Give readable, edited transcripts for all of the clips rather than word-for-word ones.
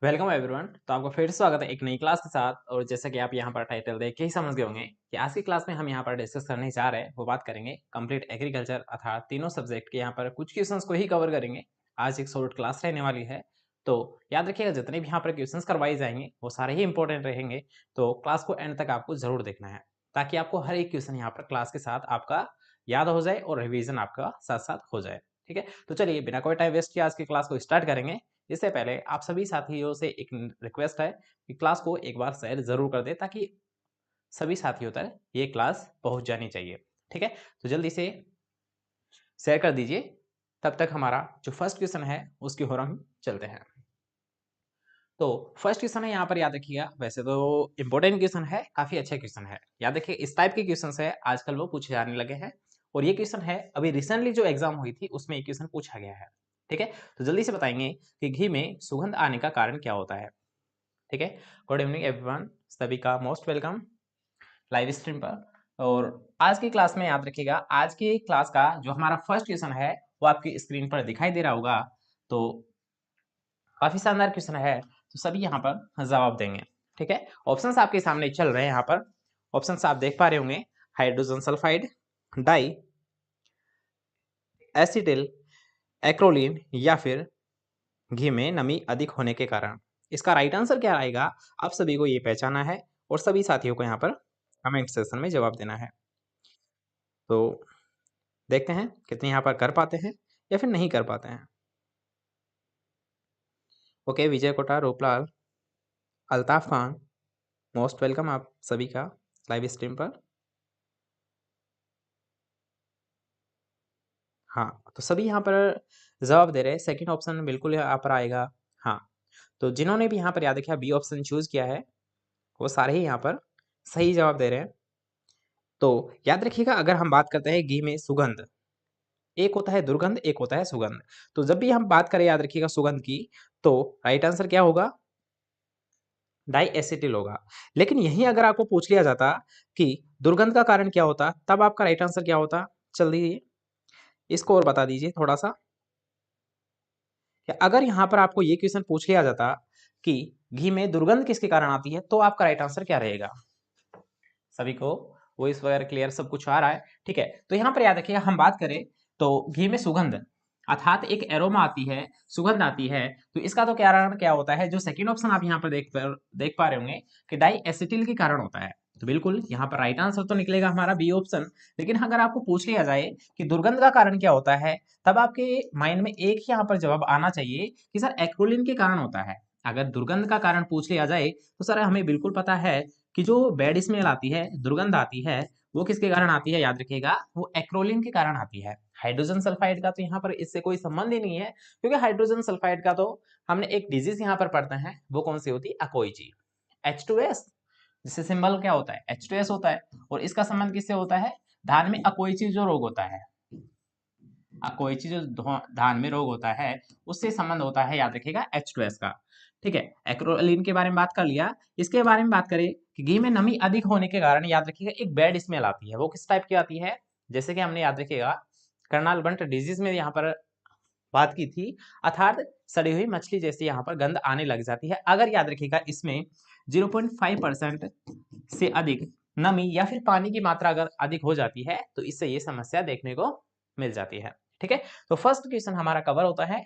Welcome everyone. तो आपका फिर से स्वागत है एक नई क्लास के साथ। और जैसा कि आप यहाँ पर टाइटल देख के ही समझ गए होंगे कि आज की क्लास में हम यहाँ पर डिस्कस करने जा रहे हैं, वो बात करेंगे कंप्लीट एग्रीकल्चर अर्थात तीनों सब्जेक्ट के यहाँ पर कुछ क्वेश्चंस को ही कवर करेंगे। आज एक शॉर्ट क्लास रहने वाली है, तो याद रखिएगा जितने भी यहाँ पर क्वेश्चंस करवाए जाएंगे वो सारे ही इंपॉर्टेंट रहेंगे। तो क्लास को एंड तक आपको जरूर देखना है ताकि आपको हर एक क्वेश्चन यहाँ पर क्लास के साथ आपका याद हो जाए और रिविजन आपका साथ साथ हो जाए। ठीक है, तो चलिए बिना कोई टाइम वेस्ट किए आज की क्लास को स्टार्ट करेंगे। इससे पहले आप सभी साथियों से एक रिक्वेस्ट है कि क्लास को एक बार शेयर जरूर कर दे ताकि सभी साथियों तक ये क्लास पहुंच जानी चाहिए। ठीक है, तो जल्दी से शेयर कर दीजिए। तब तक हमारा जो फर्स्ट क्वेश्चन है उसकी ओर हम चलते हैं। तो फर्स्ट क्वेश्चन है यहाँ पर, याद रखिएगा, वैसे तो इंपॉर्टेंट क्वेश्चन है, काफी अच्छा क्वेश्चन है। याद रखिए इस टाइप के क्वेश्चन है आजकल वो पूछे जाने लगे हैं और ये क्वेश्चन है अभी रिसेंटली जो एग्जाम हुई थी उसमें ये क्वेश्चन पूछा गया है। ठीक है, तो जल्दी से बताएंगे कि घी में सुगंध आने का कारण क्या होता है। ठीक है, गुड इवनिंग एवरीवन, सभी का मोस्ट वेलकम लाइव स्ट्रीम पर। और आज की क्लास में याद रखिएगा आज की क्लास का जो हमारा फर्स्ट क्वेश्चन है वो आपकी स्क्रीन पर दिखाई दे रहा होगा। तो काफी शानदार क्वेश्चन है, तो सभी यहाँ पर जवाब देंगे। ठीक है, ऑप्शंस आपके सामने चल रहे हैं। यहाँ पर ऑप्शंस आप देख पा रहे होंगे, hydrogen sulphide, diacetyl, acrolein या फिर घी में नमी अधिक होने के कारण। इसका राइट आंसर क्या आएगा आप सभी को ये पहचाना है और सभी साथियों को यहाँ पर कमेंट सेक्शन में जवाब देना है। तो देखते हैं कितने यहाँ पर कर पाते हैं या फिर नहीं कर पाते हैं। ओके, विजय कोटा, रूपलाल, अल्ताफ खान, मोस्ट वेलकम आप सभी का लाइव स्ट्रीम पर। हाँ, तो सभी यहाँ पर जवाब दे रहे हैं, सेकंड ऑप्शन बिल्कुल यहाँ पर आएगा। हाँ, तो जिन्होंने भी यहाँ पर याद रखा बी ऑप्शन चूज किया है वो सारे ही यहाँ पर सही जवाब दे रहे हैं। तो याद रखिएगा अगर हम बात करते हैं घी में सुगंध, एक होता है दुर्गंध, एक होता है सुगंध। तो जब भी हम बात करें याद रखिएगा सुगंध की, तो राइट आंसर क्या होगा, डाई एसिटिल होगा। लेकिन यही अगर आपको पूछ लिया जाता कि दुर्गंध का कारण क्या होता, तब आपका राइट आंसर क्या होता। जल्दी इसको और बता दीजिए थोड़ा सा। अगर यहाँ पर आपको ये क्वेश्चन पूछ लिया जाता कि घी में दुर्गंध किसके कारण आती है, तो आपका राइट आंसर क्या रहेगा। सभी को वॉइस वगैरह क्लियर सब कुछ आ रहा है। ठीक है, तो यहाँ पर याद रखिएगा हम बात करें तो घी में सुगंध अर्थात एक एरोमा आती है, सुगंध आती है। तो इसका तो कारण क्या होता है, जो सेकंड ऑप्शन आप यहाँ पर देख पा रहे होंगे कि डाई एसिटिल के कारण होता है। तो बिल्कुल यहाँ पर राइट आंसर तो निकलेगा हमारा बी ऑप्शन। लेकिन अगर आपको पूछ लिया जाए कि दुर्गंध का कारण क्या होता है, तब आपके माइंड में एक ही यहाँ पर जवाब आना चाहिए कि सर एक्रोलिन के कारण होता है। अगर दुर्गंध का कारण पूछ लिया जाए तो सर हमें बिल्कुल पता है कि जो बैड स्मेल आती है, दुर्गंध आती है, वो किसके कारण आती है, याद रखिएगा वो एक्रोलिन के कारण आती है। हाइड्रोजन सल्फाइड का तो यहाँ पर इससे कोई संबंध ही नहीं है, क्योंकि हाइड्रोजन सल्फाइड का तो हमने एक डिजीज यहाँ पर पढ़ते हैं, वो कौन सी होती है, अकोइची, H2S, जिससे सिंबल क्या होता है, H2S होता है। और इसका संबंध किससे होता है, धान में अकोइची जो रोग होता है, अकोइची जो धान में रोग होता है उससे संबंध होता है, याद रखिएगा H2S का। ठीक है, एक्रोलिन के बारे में बात कर लिया। इसके बारे में बात करें कि घी में नमी अधिक होने के कारण याद रखिएगा एक बैड स्मेल आती है। वो किस टाइप की आती है, जैसे कि हमने याद रखिएगा कर्नाल बंट डिजीज में यहाँ पर बात की थी, अर्थात सड़ी हुई मछली जैसी यहाँ पर गंध आने लग जाती है। अगर याद रखिएगा इसमें 0.5% से अधिक नमी या फिर पानी की मात्रा अगर अधिक हो जाती है तो इससे ये समस्या देखने को मिल जाती है। ठीक है, तो फर्स्ट क्वेश्चन हमारा कवर होता है।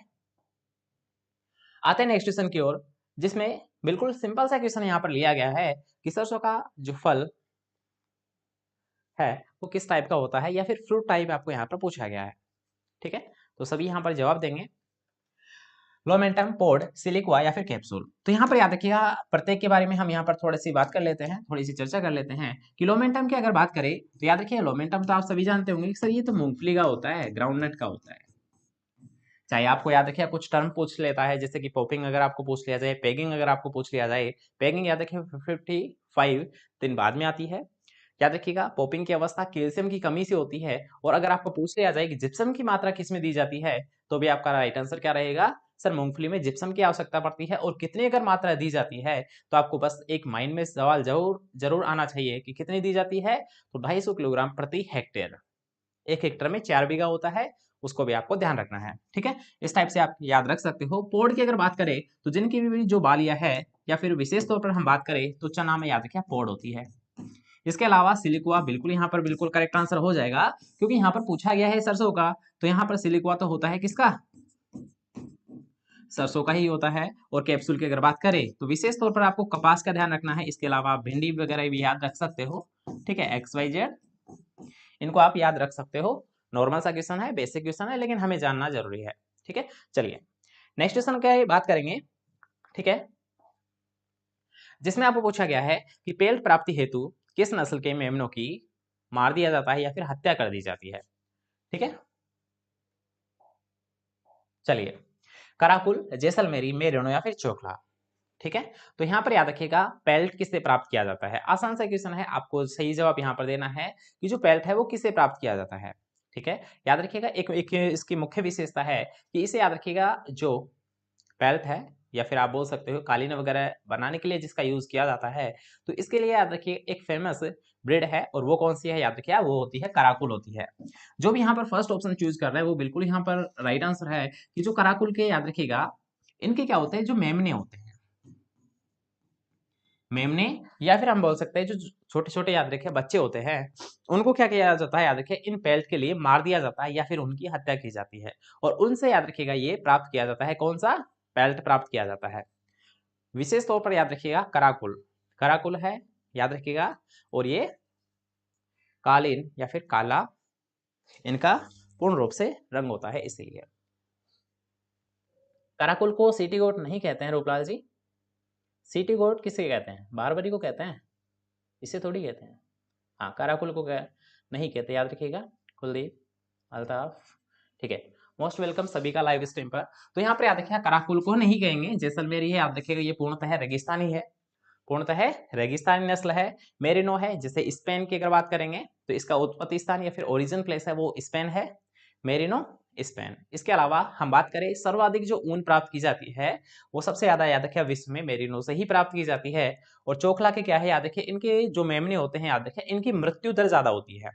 आते हैं नेक्स्ट क्वेश्चन की ओर, जिसमें बिल्कुल सिंपल सा क्वेश्चन यहाँ पर लिया गया है कि सरसों का जो फल है वो किस टाइप का होता है या फिर फ्रूट टाइप आपको यहाँ पर पूछा गया है। ठीक है, तो सभी यहाँ पर जवाब देंगे। लोमेंटम, पोड, सिलिक्वा या फिर कैप्सूल। तो यहाँ पर याद रखिएगा प्रत्येक के बारे में हम यहाँ पर थोड़ी सी बात कर लेते हैं, थोड़ी सी चर्चा कर लेते हैं कि लोमेंटम की अगर बात करें तो याद रखिए लोमेंटम तो आप सभी जानते होंगे कि सर ये तो मूंगफली का होता है, ग्राउंडनट का होता है। चाहे आपको याद रखिए कुछ टर्म पूछ लेता है, जैसे कि पॉपिंग अगर आपको पूछ लिया जाए, पेगिंग अगर आपको पूछ लिया जाए, पेगिंग याद रखिए 55 दिन बाद में आती है। याद रखिएगा पॉपिंग की अवस्था कैल्शियम की कमी से होती है। और अगर आपको पूछ लिया जाए कि जिप्सम की मात्रा किस में दी जाती है, तो भी आपका राइट आंसर क्या रहेगा, सर मूंगफली में जिप्सम की आवश्यकता पड़ती है। और कितनी अगर मात्रा दी जाती है, तो आपको बस एक माइंड में सवाल जरूर जरूर आना चाहिए कि कितनी दी जाती है, तो 250 किलोग्राम प्रति हेक्टेयर। एक हेक्टेयर में 4 बीघा होता है उसको भी आपको ध्यान रखना है। ठीक है, इस टाइप से आप याद रख सकते हो। पोड की अगर बात करें तो जिनकी भी जो बालियां है या फिर विशेष तौर पर हम बात करें तो चना में याद रखिए पोड होती है। इसके अलावा सिलिकुआ बिल्कुल यहाँ पर बिल्कुल करेक्ट आंसर हो जाएगा, क्योंकि यहाँ पर पूछा गया है सरसों का, तो यहाँ पर सिलिकुआ तो होता है किसका, सरसों का ही होता है। और कैप्सूल की अगर बात करें तो विशेष तौर पर आपको कपास का ध्यान रखना है। इसके अलावा आप भिंडी वगैरह भी याद रख सकते हो। ठीक है, XYZ इनको आप याद रख सकते हो। नॉर्मल सा क्वेश्चन है, बेसिक क्वेश्चन है, लेकिन हमें जानना जरूरी है। ठीक है, चलिए नेक्स्ट क्वेश्चन की बात करेंगे। ठीक है, जिसमें आपको पूछा गया है कि पेल्ट प्राप्ति हेतु किस नस्ल के मेमनों की मार दिया जाता है या फिर हत्या कर दी जाती है। ठीक है, चलिए कराकुल, जैसलमेरी, मेरिनो या फिर चोखला। ठीक है, तो यहाँ पर याद रखिएगा पेल्ट किससे प्राप्त किया जाता है। आसान सा क्वेश्चन है, आपको सही जवाब यहाँ पर देना है कि जो पेल्ट है वो किससे प्राप्त किया जाता है। ठीक है, याद रखिएगा एक इसकी मुख्य विशेषता है कि इसे याद रखिएगा जो पेल्ट है या फिर आप बोल सकते हो कालीन वगैरह बनाने के लिए जिसका यूज किया जाता है, तो इसके लिए याद रखिए एक फेमस ब्रीड है, और वो कौन सी है याद रखिए, वो होती है कराकुल होती है। जो भी यहाँ पर फर्स्ट ऑप्शन चूज कर रहा है वो बिल्कुल यहाँ पर राइट आंसर है कि जो कराकुल के याद रखिएगा इनके क्या होते हैं, जो मेमने होते हैं, मेमने या फिर हम बोल सकते हैं जो छोटे छोटे याद रखिए बच्चे होते हैं, उनको क्या किया जाता है याद रखिए, इन पेल्ट के लिए मार दिया जाता है या फिर उनकी हत्या की जाती है, और उनसे याद रखिएगा ये प्राप्त किया जाता है, कौन सा पेल्ट प्राप्त किया जाता है। विशेष तौर पर याद रखिएगा कराकुल, कराकुल है याद रखिएगा, और ये कालीन या फिर काला इनका पूर्ण रूप से रंग होता है, इसीलिए कराकुल को सिटी गोट नहीं कहते हैं रूपलाल जी। सिटी गोट किसे कहते हैं, बारबरी को कहते हैं, इसे थोड़ी कहते हैं। हाँ, कराकुल को नहीं कहते, याद रखिएगा। कुलदीप, अल्ताफ, ठीक है, मोस्ट वेलकम सभी का लाइव स्ट्रीम पर। तो यहाँ पर याद रखिएगा कराकुल को नहीं कहेंगे, जैसलमेरी है याद रखिएगा, ये पूर्णतः रेगिस्तानी है, पूर्णतः रेगिस्तानी नस्ल है। मेरिनो है, जैसे स्पेन की अगर बात करेंगे तो इसका उत्पत्ति स्थान या फिर ओरिजिन प्लेस है वो स्पेन है, मेरिनो स्पेन। इसके अलावा हम बात करें सर्वाधिक जो ऊन प्राप्त की जाती है वो सबसे ज्यादा याद रखिए विश्व में मेरिनो से ही प्राप्त की जाती है। और चोखला के क्या है याद रखिए, इनके जो मेमने होते हैं याद रखिए इनकी मृत्यु दर ज्यादा होती है।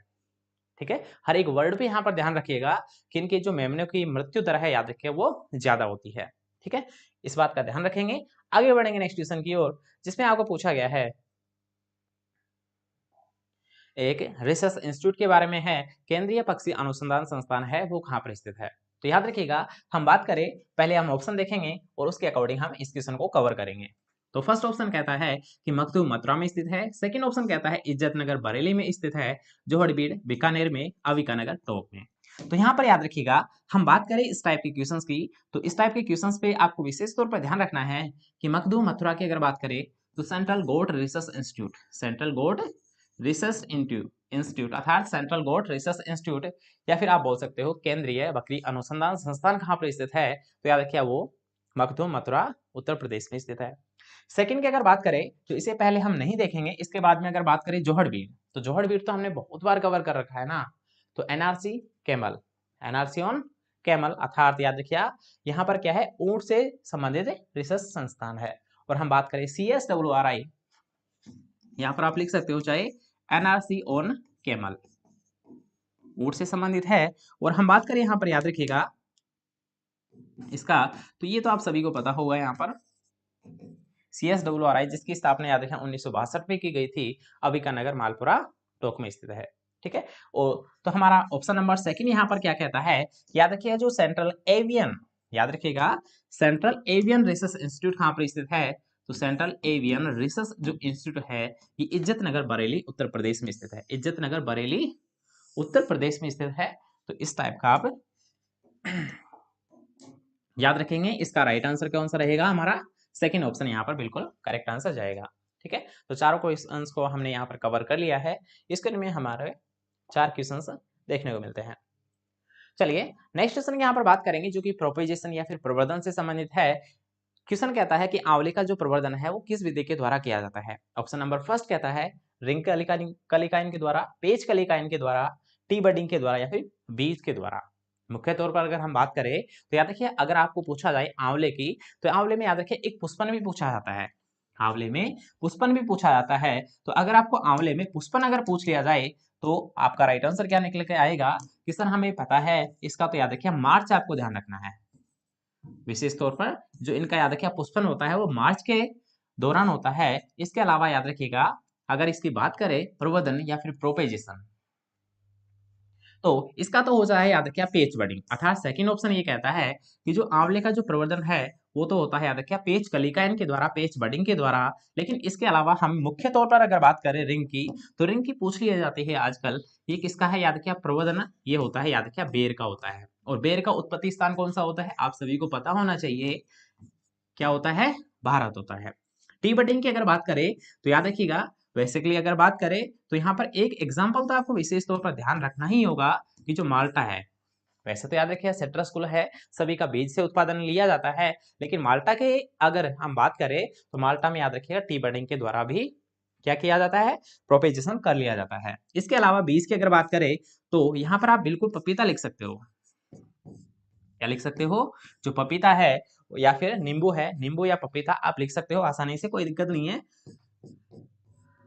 ठीक है, हर एक वर्ड पे यहाँ पर ध्यान रखिएगा कि इनके जो मेमनों की मृत्यु दर है याद रखिए वो ज्यादा होती है। ठीक है, इस बात का ध्यान रखेंगे। आगे बढ़ेंगे नेक्स्ट क्वेश्चन की ओर, जिसमें आपको पूछा गया है एक रिसर्च इंस्टीट्यूट के बारे में है, केंद्रीय पक्षी अनुसंधान संस्थान है वो कहाँ पर स्थित है। तो याद रखिएगा हम बात करें, पहले हम ऑप्शन देखेंगे और उसके अकॉर्डिंग हम इस क्वेश्चन को कवर करेंगे। तो फर्स्ट ऑप्शन कहता है कि मखदूम मथुरा में स्थित है, सेकंड ऑप्शन कहता है इज्जतनगर बरेली में स्थित है, जोहड़बीड़ बीकानेर में, अविकानगर टोंक में। तो यहाँ पर याद रखिएगा हम बात करें इस टाइप के क्वेश्चंस की, तो इस टाइप के क्वेश्चंस पे आपको विशेष तौर पर ध्यान रखना है कि मखदूम मथुरा की अगर बात करें तो सेंट्रल गोट रिसर्च इंस्टीट्यूट, सेंट्रल गोट रिसर्च इंस्टीट्यूट अर्थात सेंट्रल गोट रिसर्च इंस्टीट्यूट, या फिर आप बोल सकते हो केंद्रीय बकरी अनुसंधान संस्थान कहाँ पर स्थित है, तो याद रखिए वो मखदूम मथुरा उत्तर प्रदेश में स्थित है। सेकंड की अगर बात करें तो इसे पहले हम नहीं देखेंगे, इसके बाद में अगर बात करें जोहड़बीड़, तो जोहड़बीड़ तो हमने बहुत बार कवर कर रखा है ना। तो NRC camel, NRC on camel अर्थात याद रखिए यहाँ पर क्या है, ऊंट से संबंधित रिसर्च संस्थान है। और हम बात करें CSWRI, यहाँ पर आप लिख सकते हो चाहे एनआरसी ऑन कैमल, ऊंट से संबंधित है। और हम बात करें यहाँ पर याद रखिएगा इसका, तो ये तो आप सभी को पता होगा, यहाँ पर CSWRI जिसकी स्थापना याद रखें 1962 में की गई थी, अविकानगर मालपुरा टोंक में स्थित है। ठीक है, और तो हमारा ऑप्शन नंबर सेकंड यहाँ पर क्या कहता है, याद रखिएगा जो सेंट्रल एवियन, याद रखिएगा सेंट्रल एवियन रिसर्च इंस्टीट्यूट कहाँ पर स्थित है, तो सेंट्रल एवियन रिसर्च जो इंस्टीट्यूट है ये इज्जतनगर बरेली उत्तर प्रदेश में स्थित है, इज्जतनगर बरेली उत्तर प्रदेश में स्थित है। तो इस टाइप का आप याद रखेंगे। इसका राइट आंसर कौन सा रहेगा, हमारा सेकंड ऑप्शन यहाँ पर बिल्कुल करेक्ट आंसर जाएगा। ठीक है, तो चारों क्वेश्चंस को हमने यहाँ पर कवर कर लिया है। इसके में हमारे 4 क्वेश्चंस देखने को मिलते हैं। चलिए नेक्स्ट क्वेश्चन यहाँ पर बात करेंगे जो कि प्रोपेगेशन या फिर प्रवर्धन से संबंधित है। क्वेश्चन कहता है कि आंवले का जो प्रवर्धन है वो किस विधि के द्वारा किया जाता है। ऑप्शन नंबर फर्स्ट कहता है रिंग कलिकाइन के द्वारा, पेज कलिकाइन के द्वारा, टी बडिंग के द्वारा या फिर बीज के द्वारा। मुख्य तौर पर अगर हम बात करें तो याद रखिए अगर आपको पूछा जाए आंवले की, तो आंवले में याद रखिए एक पुष्पन भी पूछा जाता है, आंवले में पुष्पन भी पूछा जाता है। तो अगर आपको आंवले में पुष्पन अगर पूछ लिया जाए तो आपका राइट आंसर क्या निकल के आएगा कि सर हमें पता है इसका, तो याद रखिए मार्च आपको ध्यान रखना है। विशेष तौर पर जो इनका याद रखिए पुष्पन होता है वो मार्च के दौरान होता है। इसके अलावा याद रखिएगा अगर इसकी बात करें प्रवर्धन या फिर प्रोपेजेशन, तो इसका तो हो जाए याद रखिए पेच बडिंग, अर्थात सेकंड ऑप्शन ये कहता है कि जो आंवले का जो प्रवर्धन है वो तो होता है याद रखिए पेच कलिकायन के द्वारा, पेच बडिंग के द्वारा। लेकिन इसके अलावा हम मुख्य तौर पर अगर बात करें रिंग की, तो रिंग की पूछ ली जाती है आजकल। ये किसका है याद रखिए प्रवर्धन, ये होता है याद रखिए बेर का होता है। और बेर का उत्पत्ति स्थान कौन सा होता है आप सभी को पता होना चाहिए, क्या होता है, भारत होता है। टी बडिंग की अगर बात करें तो याद रखिएगा बेसिकली अगर बात करें तो यहाँ पर एक एग्जाम्पल तो आपको विशेष तौर पर ध्यान रखना ही होगा कि जो माल्टा है, वैसे तो याद रखिए सिट्रस कुल है, सभी का बीज से उत्पादन लिया जाता है, लेकिन माल्टा के अगर हम बात करें तो माल्टा में याद रखिएगा टी बडिंग के द्वारा भी क्या किया जाता है, प्रोपेजेशन कर लिया जाता है। इसके अलावा बीज की अगर बात करें तो यहाँ पर आप बिल्कुल पपीता लिख सकते हो। क्या लिख सकते हो, जो पपीता है या फिर नींबू है, नींबू या पपीता आप लिख सकते हो आसानी से, कोई दिक्कत नहीं है।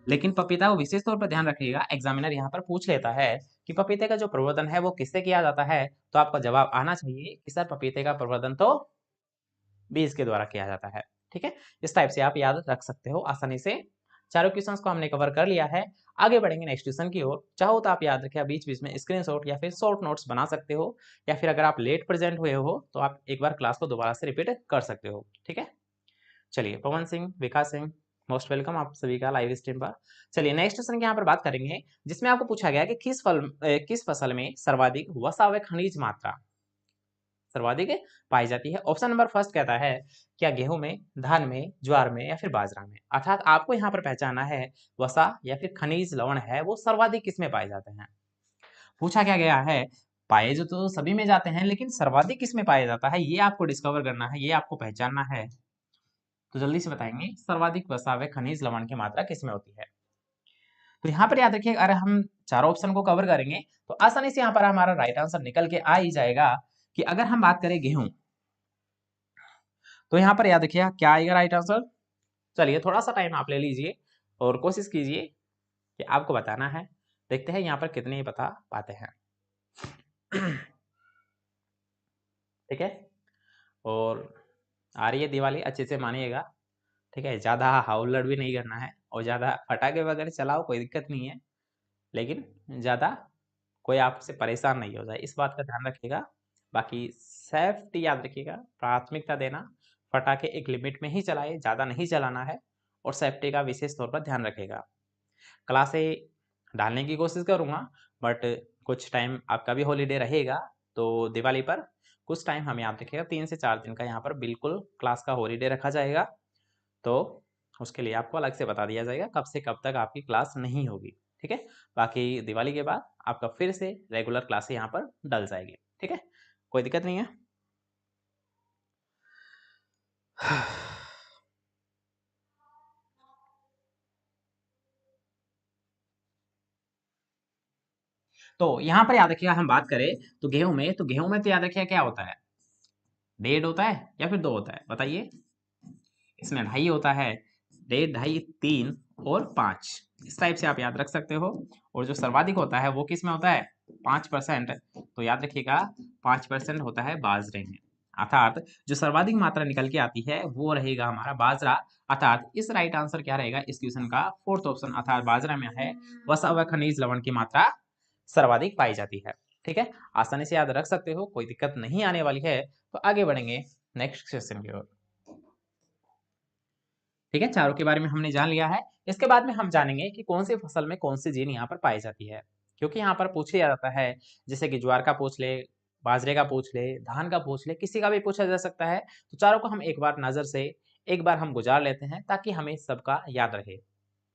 लेकिन पपीता को विशेष तौर पर ध्यान रखिएगा, एग्जामिनर यहाँ पर पूछ लेता है कि पपीते का जो प्रवर्धन है वो किससे किया जाता है, तो आपका जवाब आना चाहिए कि सर पपीते का प्रवर्धन तो बीज के द्वारा किया जाता है। ठीक है, इस टाइप से आप याद रख सकते हो आसानी से। चारों क्वेश्चंस को हमने कवर कर लिया है, आगे बढ़ेंगे नेक्स्ट क्वेश्चन की ओर। चाहो तो आप याद रखिए बीच बीच में स्क्रीनशॉट या फिर शॉर्ट नोट्स बना सकते हो, या फिर अगर आप लेट प्रेजेंट हुए हो तो आप एक बार क्लास को दोबारा से रिपीट कर सकते हो। ठीक है, चलिए पवन सिंह, विकास सिंह, मोस्ट वेलकम आप सभी का लाइव स्ट्रीम पर। चलिए नेक्स्ट क्वेश्चन की यहाँ पर बात करेंगे, जिसमें आपको पूछा गया कि किस फसल में सर्वाधिक वसा व खनिज मात्रा सर्वाधिक पाई जाती है। ऑप्शन नंबर फर्स्ट कहता है क्या गेहूं में, धान में, ज्वार में या फिर बाजरा में। अर्थात आपको यहाँ पर पहचाना है वसा या फिर खनिज लवण है वो सर्वाधिक किस में पाए जाते हैं। पूछा क्या गया है, पाए जो तो सभी में जाते हैं, लेकिन सर्वाधिक किस में पाया जाता है ये आपको डिस्कवर करना है, ये आपको पहचानना है। तो जल्दी से बताएंगे सर्वाधिक वसा व खनिज लवण की मात्रा किस में होती है। तो यहाँ पर याद रखिए अगर हम चारों ऑप्शन को कवर करेंगे तो आसानी से यहाँ पर हमारा राइट आंसर निकल के आ ही जाएगा। कि अगर हम बात करें गेहूं, तो यहाँ पर याद रखिए क्या आएगा राइट आंसर। चलिए थोड़ा सा टाइम आप ले लीजिए और कोशिश कीजिए कि आपको बताना है, देखते हैं यहाँ पर कितने ही बता पाते हैं। ठीक है, और आ रही है दिवाली, अच्छे से मानिएगा। ठीक है, ज़्यादा हाउलड़ भी नहीं करना है और ज़्यादा पटाखे वगैरह चलाओ, कोई दिक्कत नहीं है, लेकिन ज़्यादा कोई आपसे परेशान नहीं हो जाए, इस बात का ध्यान रखिएगा। बाकी सेफ्टी याद रखिएगा, प्राथमिकता देना, पटाखे एक लिमिट में ही चलाए, ज़्यादा नहीं चलाना है, और सेफ्टी का विशेष तौर पर ध्यान रखिएगा। क्लासें डालने की कोशिश करूँगा, बट कुछ टाइम आपका भी हॉलीडे रहेगा, तो दिवाली पर कुछ टाइम हमें याद रखिएगा 3 से 4 दिन का यहाँ पर बिल्कुल क्लास का हॉलीडे रखा जाएगा। तो उसके लिए आपको अलग से बता दिया जाएगा कब से कब तक आपकी क्लास नहीं होगी। ठीक है, बाकी दिवाली के बाद आपका फिर से रेगुलर क्लासें यहाँ पर डल जाएगी। ठीक है, कोई दिक्कत नहीं है। तो यहाँ पर याद रखिएगा हम बात करें तो गेहूं में, तो गेहूं में तो याद रखिएगा क्या होता है, 1.5 होता है या फिर 2 होता है, बताइए। इसमें 2.5 होता है, 1.5, 2.5, 3 और 5, इस टाइप से आप याद रख सकते हो। और जो सर्वाधिक होता है वो किस में होता है, 5%। तो याद रखिएगा 5% होता है बाजरे में, अर्थात जो सर्वाधिक मात्रा निकल के आती है वो रहेगा हमारा बाजरा। अर्थात इस राइट आंसर क्या रहेगा इस क्वेश्चन का, फोर्थ ऑप्शन, अर्थात बाजरा में है वसा व खनिज लवण की मात्रा सर्वाधिक पाई जाती है। ठीक है, आसानी से याद रख सकते हो, कोई दिक्कत नहीं आने वाली है। तो आगे बढ़ेंगे नेक्स्ट क्वेश्चन की ओर। ठीक है, चारों के बारे में हमने जान लिया है। इसके बाद में हम जानेंगे कि कौन सी फसल में कौन सी जीन यहाँ पर पाई जाती है, क्योंकि यहाँ पर पूछ लिया जाता है, जैसे कि ज्वार का पूछ ले, बाजरे का पूछ ले, धान का पूछ ले, किसी का भी पूछा जा सकता है। तो चारों को हम एक बार नजर से एक बार हम गुजार लेते हैं ताकि हमें सबका याद रहे।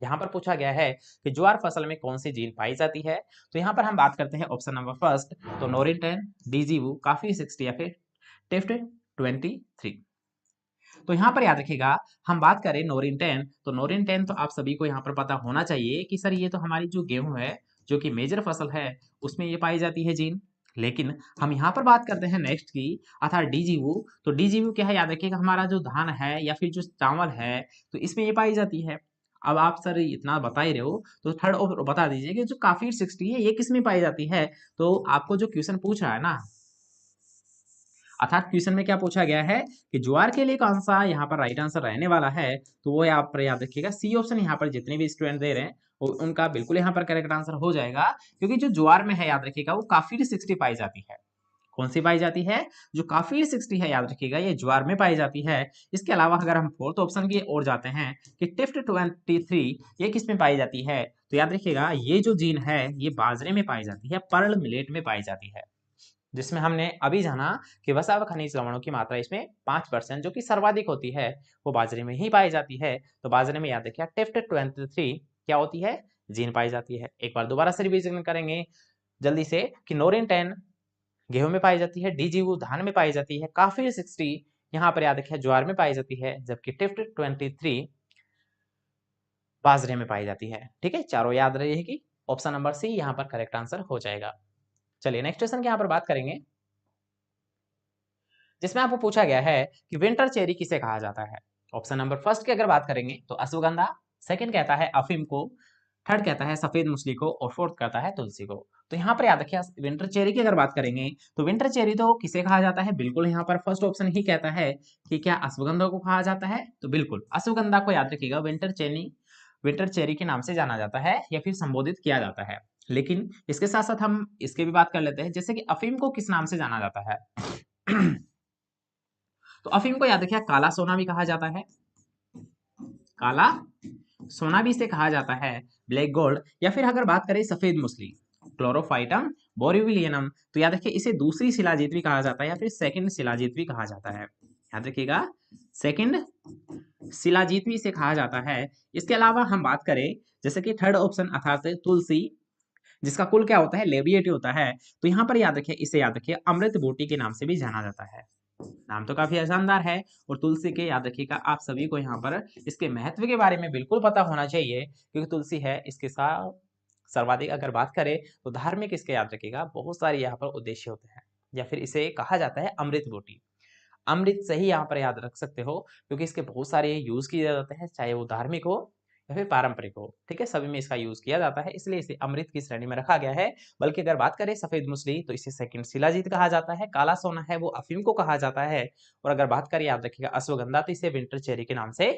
यहाँ पर पूछा गया है कि ज्वार फसल में कौन सी जीन पाई जाती है, तो यहाँ पर हम बात करते हैं ऑप्शन नंबर फर्स्ट, तो नोरिन 10, डीजीवू, काफी 60 या फिर टिफ्ट 23। तो यहाँ पर याद रखिएगा हम बात करें नोरिन 10, तो नोरिन 10 तो आप सभी को यहाँ पर पता होना चाहिए कि सर ये तो हमारी जो गेहूं है जो कि मेजर फसल है उसमें ये पाई जाती है जीन। लेकिन हम यहाँ पर बात करते हैं नेक्स्ट की, अर्थात डीजीवू। तो डीजीवू क्या है, याद रखिएगा हमारा जो धान है या फिर जो चावल है तो इसमें ये पाई जाती है। अब आप सर इतना बता ही रहे हो तो थर्ड बता दीजिए कि जो काफिर 60 है ये किस में पाई जाती है। तो आपको जो क्वेश्चन पूछ रहा है ना, अर्थात क्वेश्चन में क्या पूछा गया है कि ज्वार के लिए कौन सा यहाँ पर राइट आंसर रहने वाला है, तो वो यहाँ पर याद रखिएगा सी ऑप्शन यहाँ पर जितने भी स्टूडेंट दे रहे हैं उनका बिल्कुल यहाँ पर करेक्ट आंसर हो जाएगा, क्योंकि जो ज्वार में है याद रखिएगा वो काफिर 60 पाई जाती है। कौन सी पाई जाती है? जो काफिर 60 है याद रखिएगा ये ज्वार में पाई जाती है। इसके अलावा अगर हम फोर्थ ऑप्शन की ओर जाते हैं कि टिफ्ट 23 ये किस में पाई जाती है, तो याद रखिएगा ये जो जीन है ये बाजरे में पाई जाती है, पर्ल मिलेट में पाई जाती है, जिसमें हमने अभी जाना कि वसा व खनिज लवणों की मात्रा इसमें 5% जो कि सर्वाधिक होती है वो बाजरे में ही पाई जाती है। तो बाजरे में याद रखिए टिफ्ट 23 क्या होती है? जीन पाई जाती है। एक बार दोबारा से रिवीजन करेंगे जल्दी से कि नोरिन 10 गेहूं में पाई जाती है, डीजीयू धान में पाई जाती है, काफिर 60 यहाँ पर याद रखिए ज्वार में पाई जाती है, जबकि टिफ्ट 23 बाजरे में पाई जाती है। ठीक है, चारों याद रहेगी। ऑप्शन नंबर सी यहाँ पर करेक्ट आंसर हो जाएगा। चलिए नेक्स्ट क्वेश्चन की यहाँ पर बात करेंगे, जिसमें आपको पूछा गया है कि विंटर चेरी किसे कहा जाता है। ऑप्शन नंबर फर्स्ट की अगर बात करेंगे तो अश्वगंधा, सेकंड कहता है अफीम को, थर्ड कहता है सफेद मूसली को, और फोर्थ कहता है तुलसी को। तो यहाँ पर याद रखिए विंटर चेरी की अगर बात करेंगे तो विंटर चेरी तो किसे कहा जाता है, बिल्कुल यहाँ पर फर्स्ट ऑप्शन ही कहता है कि क्या अश्वगंधा को कहा जाता है, तो बिल्कुल अश्वगंधा को याद रखिएगा विंटर चेरी के नाम से जाना जाता है या फिर संबोधित किया जाता है। लेकिन इसके साथ साथ हम इसके भी बात कर लेते हैं, जैसे कि अफीम को किस नाम से जाना जाता है तो अफीम को याद रखिए काला सोना भी कहा जाता है, काला सोना भी इसे कहा जाता है, ब्लैक गोल्ड, या फिर अगर बात करें सफेद मूसली क्लोरोफाइटम बोरिविलियनम, तो याद रखिए इसे दूसरी शिलाजीत भी कहा जाता है या फिर सेकंड शिलाजीत भी कहा जाता है। याद रखिएगा सेकंड शिलाजीत भी इसे कहा जाता है। इसके अलावा हम बात करें जैसे कि थर्ड ऑप्शन अर्थात तुलसी, जिसका कुल क्या होता है, लेबिएटी होता है, तो यहाँ पर याद रखिए इसे याद रखिए अमृत बूटी के नाम से भी जाना जाता है। नाम तो काफी शानदार है। और तुलसी के याद रखिएगा आप सभी को यहाँ पर इसके महत्व के बारे में बिल्कुल पता होना चाहिए, क्योंकि तुलसी है इसके साथ सर्वाधिक अगर बात करें तो धार्मिक इसके याद रखिएगा बहुत सारे यहाँ पर उद्देश्य होते हैं, या फिर इसे कहा जाता है अमृत बूटी। अमृत से ही यहाँ पर याद रख सकते हो, क्योंकि इसके बहुत सारे यूज किए जाते हैं, चाहे वो धार्मिक हो या फिर पारंपरिक हो। ठीक है, सभी में इसका यूज किया जाता है, इसलिए इसे अमृत की श्रेणी में रखा गया है। बल्कि अगर बात करें सफेद मूसली तो इसे सेकंड शिलाजीत कहा जाता है, काला सोना है वो अफीम को कहा जाता है, और अगर बात करें याद रखिएगा अश्वगंधा तो इसे विंटर चेरी के नाम से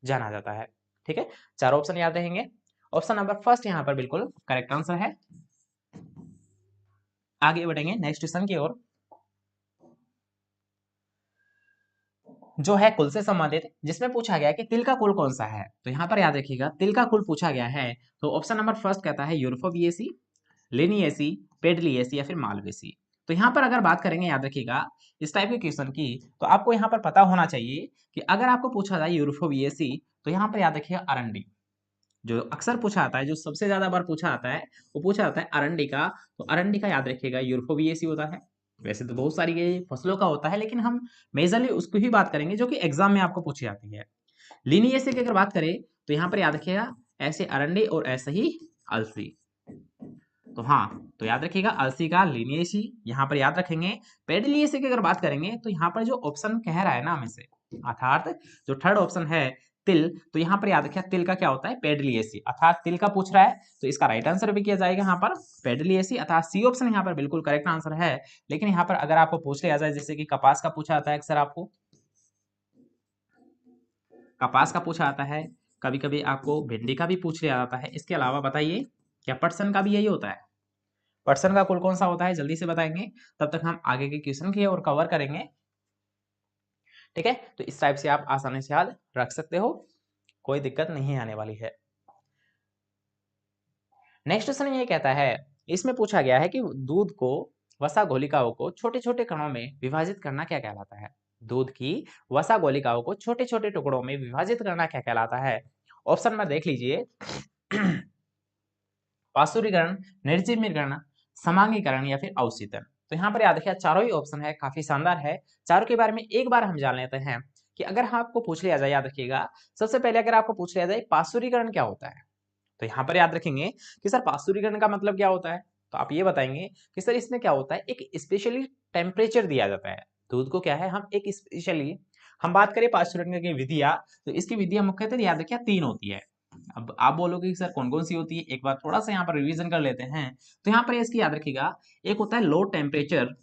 जाना जाता है। ठीक है, चार ऑप्शन याद रहेंगे। ऑप्शन नंबर फर्स्ट यहाँ पर बिल्कुल करेक्ट आंसर है। आगे बढ़ेंगे नेक्स्ट क्वेश्चन की ओर, जो है कुल से संबंधित, जिसमें पूछा गया कि तिल का कुल कौन सा है। तो यहाँ पर याद रखिएगा तिल का कुल पूछा गया है, तो ऑप्शन नंबर फर्स्ट कहता है यूरोफोबिएसी, लिनिएसी, पेडलिएसी या फिर मालवेसी। तो यहाँ पर अगर बात करेंगे याद रखिएगा इस टाइप के क्वेश्चन की, तो आपको यहाँ पर पता होना चाहिए कि अगर आपको पूछा जाए यूरोफोबिएसी तो यहाँ पर याद रखिएगा अरंडी, जो अक्सर पूछा आता है, जो सबसे ज्यादा बार पूछा आता है वो पूछा जाता है अरंडी का। तो अरंडी का याद रखिएगा यूरोफोबिएसी होता है। वैसे तो बहुत सारी ये फसलों का होता है, लेकिन हम मेजरली उसको ही बात करेंगे जो कि एग्जाम में आपको पूछी जाती है। लिनिएसी की अगर बात करें तो यहाँ पर याद रखिएगा ऐसे अरंडी और ऐसे ही अलसी। तो हाँ, तो याद रखिएगा अलसी का लिनिएसी यहाँ पर याद रखेंगे। पेडलिएसी की अगर बात करेंगे तो यहाँ पर जो ऑप्शन कह रहा है ना हमें से, अर्थात जो थर्ड ऑप्शन है तिल, तो यहाँ पर याद रखिए तिल का क्या होता है, पेडलिएसी, अर्थात तिल का पूछ रहा है तो इसका राइट आंसर भी किया जाएगा यहाँ पर पेडलिएसी, अर्थात सी ऑप्शन यहाँ पर बिल्कुल करेक्ट आंसर है। लेकिन यहाँ पर अगर आपको पूछ लिया जाए जैसे कि कपास का पूछा जाता है, अक्सर आपको कपास का पूछा जाता है, कभी कभी आपको भिंडी का भी पूछ लिया जाता है। इसके अलावा बताइए क्या पटसन का भी यही होता है? पटसन का कुल कौन सा होता है जल्दी से बताएंगे, तब तक हम आगे के क्वेश्चन की और कवर करेंगे। ठीक है, तो इस टाइप से आप आसानी से याद रख सकते हो, कोई दिक्कत नहीं आने वाली है। नेक्स्ट क्वेश्चन ये कहता है, इसमें पूछा गया है कि दूध को वसा गोलिकाओं को छोटे छोटे कणों में विभाजित करना क्या कहलाता है। दूध की वसा गोलिकाओं को छोटे छोटे टुकड़ों में विभाजित करना क्या कहलाता है। ऑप्शन में देख लीजिए पाशुरीकरण, निर्जमीकरण, समांगीकरण या फिर अवशीतन। तो यहाँ पर याद रखिए चारों ही ऑप्शन है, काफी शानदार है। चारों के बारे में एक बार हम जान लेते हैं कि अगर आपको पूछ लिया जाए, याद रखिएगा सबसे पहले अगर आपको पूछ लिया जाए पाशुरीकरण क्या होता है, तो यहाँ पर याद रखेंगे कि सर पाशुरीकरण का मतलब क्या होता है, तो आप ये बताएंगे कि सर इसमें क्या होता है, एक स्पेशली टेम्परेचर दिया जाता है दूध को, क्या है हम एक स्पेशली, हम बात करें पाशुरीकरण की विधियां, तो इसकी विधियां मुख्यतः याद रखिए 3 होती है। अब आप बोलोगे कि सर कौन कौन सी होती है, एक बार थोड़ा सा यहाँ पर रिवीजन कर लेते हैं। तो यहाँ पर इसकी याद रखिएगा, एक होता है लो टेम्परेचर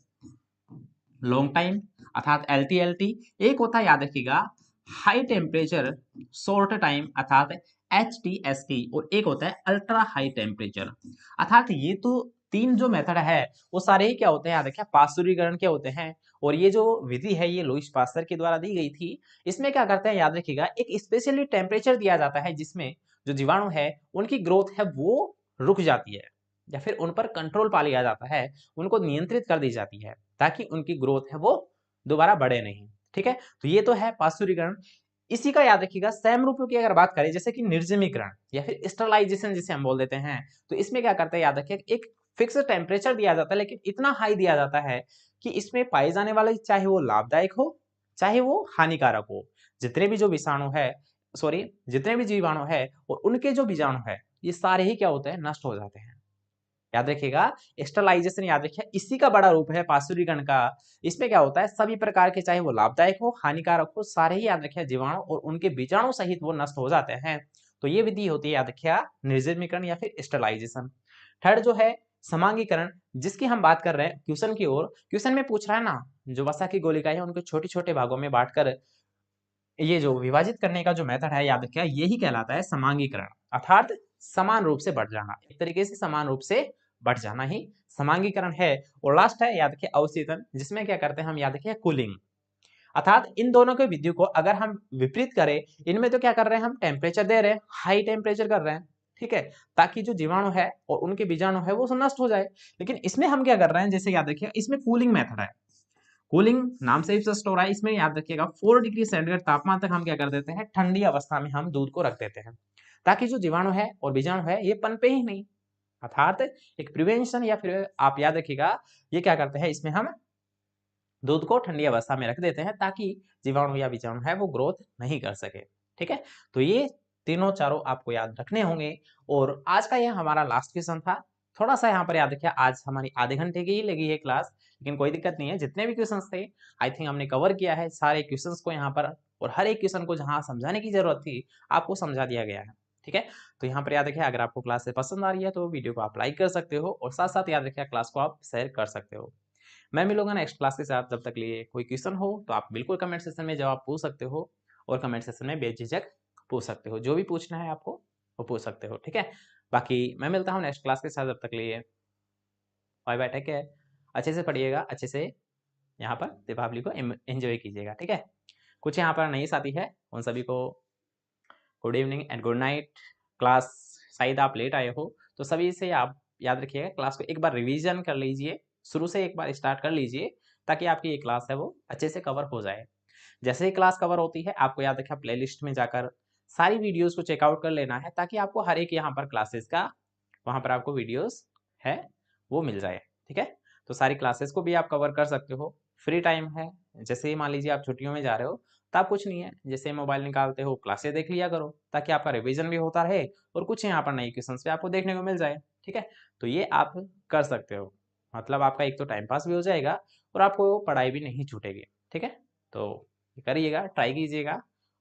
लॉन्ग टाइम अर्थात LT एक होता है याद रखिएगा हाई टेम्परेचर शॉर्ट टाइम अर्थात HTST, और एक होता है अल्ट्रा हाई टेम्परेचर। अर्थात ये तो तीन जो मेथड है वो सारे ही क्या होते हैं याद रखिए पास्चुरीकरण के होते हैं। और ये जो विधि है ये लुईस पास्चर के द्वारा दी गई थी। इसमें क्या करते हैं याद रखिएगा, एक स्पेशली टेम्परेचर दिया जाता है जिसमें जो जीवाणु है उनकी ग्रोथ है वो रुक जाती है या फिर उन पर कंट्रोल पा लिया जाता है, उनको नियंत्रित कर दी जाती है ताकि उनकी ग्रोथ है वो दोबारा बढ़े नहीं। ठीक है, तो ये तो है पास्चुरीकरण। इसी का याद रखिएगा सेम रूपों की अगर बात करें जैसे कि निर्जमीकरण या फिर स्टरलाइजेशन जिसे हम बोल देते हैं, तो इसमें क्या करते हैं याद रखिएगा, एक फिक्स टेम्परेचर दिया जाता है लेकिन इतना हाई दिया जाता है कि इसमें पाए जाने वाले चाहे वो लाभदायक हो चाहे वो हानिकारक हो, जितने भी जो विषाणु है सॉरी जितने भी जीवाणु है और उनके जो बीजाणु है ये सारे ही क्या होते हैं नष्ट हो जाते हैं। याद रखिएगा स्टरलाइजेशन याद रखिए इसी का बड़ा रूप है पास्चुरीकरण का। इसमें क्या होता है सभी प्रकार के चाहे वो लाभदायक हो हानिकारक हो सारे ही याद रखिए जीवाणु और उनके बीजाणु सहित वो नष्ट हो जाते हैं। तो ये विधि होती है याद रखिए निर्जमीकरण या फिर स्टरलाइजेशन। थर्ड जो है समांगीकरण, जिसकी हम बात कर रहे हैं क्वेश्चन की ओर। क्वेश्चन में पूछ रहा है ना जो वसा की गोलिकाएं हैं उनको छोटे छोटे भागों में बांटकर ये जो विभाजित करने का जो मेथड है याद रखिए यही कहलाता है समांगीकरण अर्थात समान रूप से बढ़ जाना, एक तरीके से समान रूप से बढ़ जाना ही समांगीकरण है। और लास्ट है याद रखिए अवशीतन, जिसमें क्या करते हैं हम याद रखिए कूलिंग। अर्थात इन दोनों के विधि को अगर हम विपरीत करें, इनमें तो क्या कर रहे हैं हम टेम्परेचर दे रहे हैं हाई टेम्परेचर कर रहे हैं, ठीक है, ताकि जो जीवाणु है और उनके बीजाणु है वो नष्ट हो जाए। लेकिन इसमें हम क्या कर रहे हैं जैसे याद रखिए इसमें कूलिंग मेथड है। कूलिंग नाम से ही स्पष्ट हो रहा है, इसमें याद रखिएगा 4 डिग्री सेंटीग्रेड तापमान तक हम क्या कर देते हैं ठंडी अवस्था में हम दूध को रख देते हैं ताकि जो जीवाणु है और बीजाणु है ये पनपे ही नहीं। अर्थात एक प्रिवेंशन या फिर आप याद रखिएगा ये क्या करते हैं इसमें हम दूध को ठंडी अवस्था में रख देते हैं ताकि जीवाणु या बीजाणु है वो ग्रोथ नहीं कर सके। ठीक है, तो ये तीनों चारों आपको याद रखने होंगे। और आज का यह हमारा लास्ट क्वेश्चन था। थोड़ा सा यहाँ पर याद रखिए आज हमारी आधे घंटे की ही लगी है क्लास, लेकिन कोई दिक्कत नहीं है, जितने भी क्वेश्चन थे आई थिंक हमने कवर किया है सारे क्वेश्चन को यहाँ पर, और हर एक क्वेश्चन को जहाँ समझाने की जरूरत थी आपको समझा दिया गया है। ठीक है, तो यहाँ पर याद रखिए अगर आपको क्लास से पसंद आ रही है तो वीडियो को आप लाइक कर सकते हो और साथ साथ याद रखिए क्लास को आप शेयर कर सकते हो। मैं मिलूंगा नेक्स्ट क्लास के साथ, जब तक लिए कोई क्वेश्चन हो तो आप बिल्कुल कमेंट सेक्शन में जवाब पूछ सकते हो और कमेंट सेक्शन में बेझिझक पूछ सकते हो, जो भी पूछना है आपको वो पूछ सकते हो। ठीक है, बाकी मैं मिलता हूँ नेक्स्ट क्लास के साथ, जब तक लिए बाय बाय, टेक केयर, अच्छे से पढ़िएगा, अच्छे से यहाँ पर दीपावली को एंजॉय कीजिएगा। ठीक है, कुछ यहाँ पर नई साथी है उन सभी को good evening and good night. Class शायद आप लेट आए हो तो सभी से आप याद रखिएगा क्लास को एक बार रिवीजन कर लीजिए, शुरू से एक बार स्टार्ट कर लीजिए ताकि आपकी ये क्लास है वो अच्छे से कवर हो जाए। जैसे ही क्लास कवर होती है आपको याद रखिए प्लेलिस्ट में जाकर सारी वीडियोस को चेकआउट कर लेना है ताकि आपको हर एक यहाँ पर क्लासेस का वहाँ पर आपको वीडियोस है वो मिल जाए। ठीक है, तो सारी क्लासेस को भी आप कवर कर सकते हो, फ्री टाइम है, जैसे ही मान लीजिए आप छुट्टियों में जा रहे हो तब कुछ नहीं है जैसे मोबाइल निकालते हो क्लासेस देख लिया करो ताकि आपका रिवीजन भी होता रहे और कुछ यहाँ पर नई क्वेश्चंस भी आपको देखने को मिल जाए। ठीक है, तो ये आप कर सकते हो, मतलब आपका एक तो टाइम पास भी हो जाएगा और आपको पढ़ाई भी नहीं छूटेगी। ठीक है, तो करिएगा, ट्राई कीजिएगा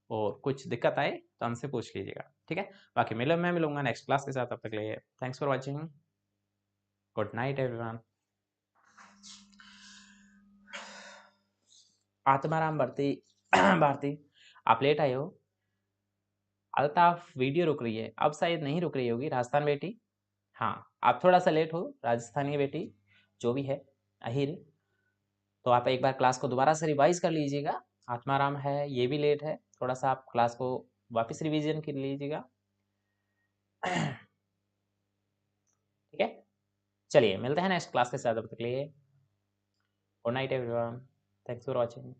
और कुछ दिक्कत आए तो हमसे पूछ लीजिएगा। ठीक है, बाकी मैं मिलूंगा नेक्स्ट क्लास के साथ, तब तक के लिए thanks for watching, good night everyone. Atmaram Bharti Bharti आप लेट आए हो, अल्ताफ वीडियो रुक रही है, अब शायद नहीं रुक रही होगी, राजस्थान बेटी, हाँ आप थोड़ा सा लेट हो, राजस्थानी बेटी जो भी है अहिर, तो आप एक बार क्लास को दोबारा से रिवाइज कर लीजिएगा। आत्माराम है ये भी लेट है, थोड़ा सा आप क्लास को वापस रिवीजन कर लीजिएगा। ठीक है, चलिए मिलते हैं नेक्स्ट क्लास के साथ, तब तक के लिए good night everyone, thanks for watching.